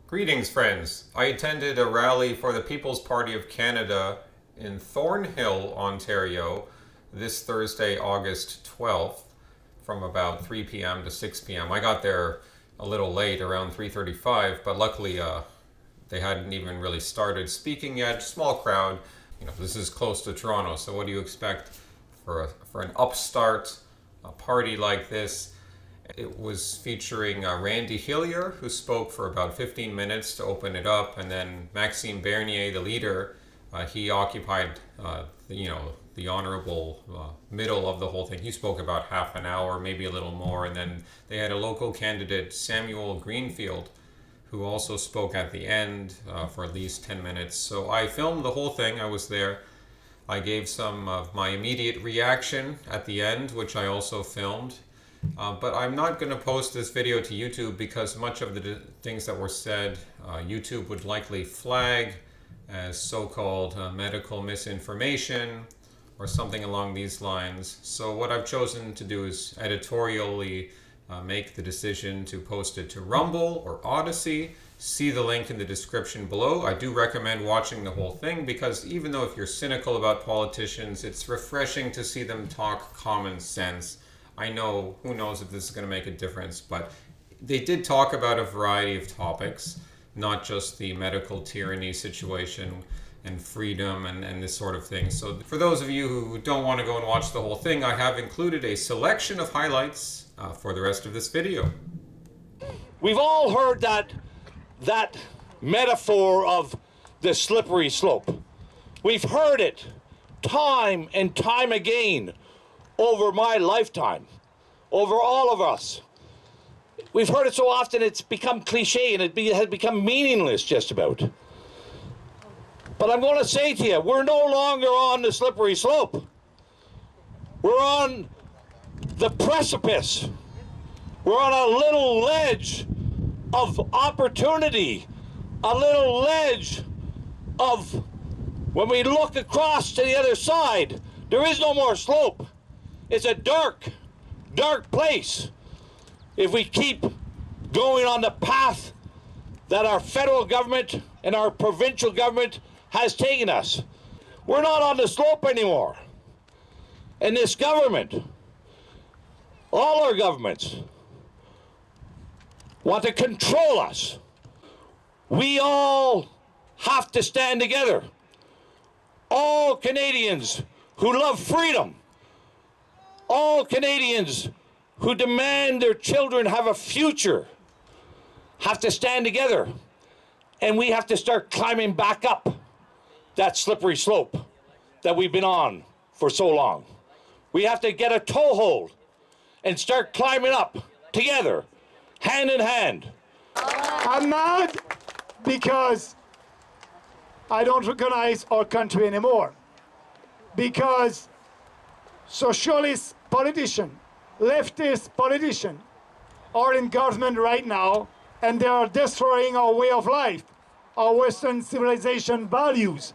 Greetings, friends. I attended a rally for the People's Party of Canada in Thornhill, Ontario, this Thursday, August 12th, from about 3 p.m. to 6 p.m. I got there a little late, around 3:35, but luckily they hadn't even really started speaking yet. Small crowd. You know, this is close to Toronto, so what do you expect for an upstart party like this? It was featuring Randy Hillier, who spoke for about 15 minutes to open it up, and then Maxime Bernier, the leader, he occupied the honorable middle of the whole thing. He spoke about half an hour, maybe a little more, and then they had a local candidate, Samuel Greenfield, who also spoke at the end for at least 10 minutes. So I filmed the whole thing. I was there. I gave some of my immediate reaction at the end, which I also filmed. But I'm not going to post this video to YouTube because much of the things that were said, YouTube would likely flag as so-called medical misinformation or something along these lines. So what I've chosen to do is editorially make the decision to post it to Rumble or Odyssey. See the link in the description below. I do recommend watching the whole thing because even though if you're cynical about politicians, it's refreshing to see them talk common sense. I know, who knows if this is going to make a difference, but they did talk about a variety of topics, not just the medical tyranny situation and freedom and this sort of thing. So for those of you who don't want to go and watch the whole thing, I have included a selection of highlights for the rest of this video. We've all heard that metaphor of the slippery slope. We've heard it time and time again over my lifetime, over all of us. We've heard it so often it's become cliche and it has become meaningless just about. But I'm going to say to you, we're no longer on the slippery slope. We're on the precipice. We're on a little ledge of opportunity, a little ledge of, when we look across to the other side, there is no more slope. It's a dark, dark place if we keep going on the path that our federal government and our provincial government has taken us. We're not on the slope anymore. And this government, all our governments, want to control us. We all have to stand together. All Canadians who love freedom, all Canadians who demand their children have a future have to stand together, and we have to start climbing back up that slippery slope that we've been on for so long. We have to get a toehold and start climbing up together, hand in hand. I'm mad because I don't recognize our country anymore, because socialist politicians, leftist politicians are in government right now, and they are destroying our way of life, our Western civilization values.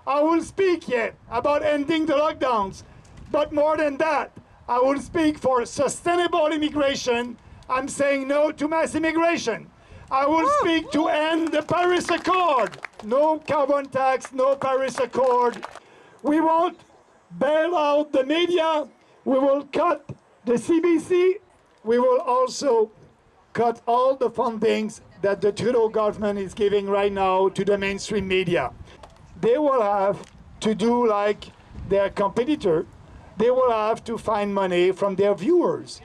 I will speak yet about ending the lockdowns, but more than that, I will speak for sustainable immigration. I'm saying no to mass immigration. I will speak to end the Paris Accord. No carbon tax, no Paris Accord. We won't bail out the media. We will cut the CBC. We will also cut all the fundings that the Trudeau government is giving right now to the mainstream media. They will have to do like their competitor. They will have to find money from their viewers.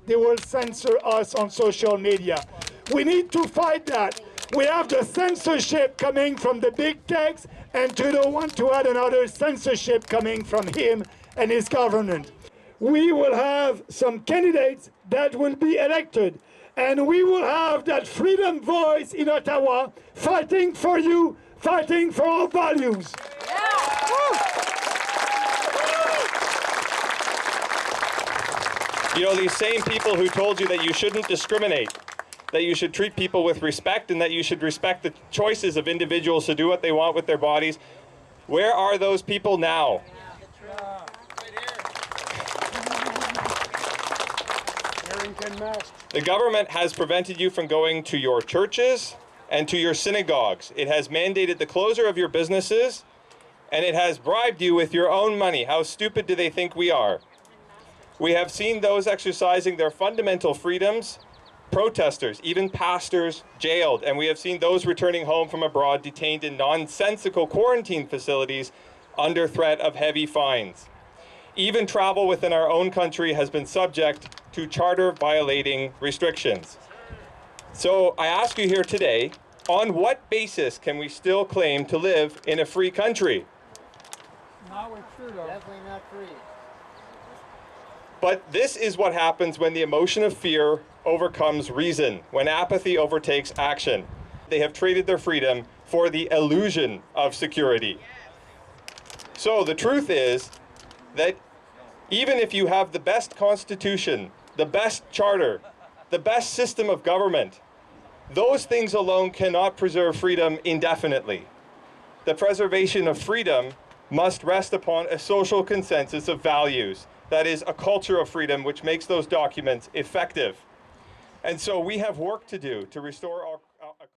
They will censor us on social media. We need to fight that. We have the censorship coming from the big techs, and Trudeau wants to add another censorship coming from him and his government. We will have some candidates that will be elected, and we will have that freedom voice in Ottawa fighting for you, fighting for our values. You know, these same people who told you that you shouldn't discriminate, that you should treat people with respect, and that you should respect the choices of individuals to do what they want with their bodies, where are those people now? The government has prevented you from going to your churches, and to your synagogues. It has mandated the closure of your businesses, and it has bribed you with your own money. How stupid do they think we are? We have seen those exercising their fundamental freedoms, protesters, even pastors, jailed, and we have seen those returning home from abroad detained in nonsensical quarantine facilities under threat of heavy fines. Even travel within our own country has been subject to charter violating restrictions. So I ask you here today, on what basis can we still claim to live in a free country? Not with Trudeau. Definitely not free. But this is what happens when the emotion of fear overcomes reason, when apathy overtakes action. They have traded their freedom for the illusion of security. So the truth is that even if you have the best constitution, the best charter, the best system of government, those things alone cannot preserve freedom indefinitely. The preservation of freedom must rest upon a social consensus of values. That is, a culture of freedom which makes those documents effective. And so we have work to do to restore our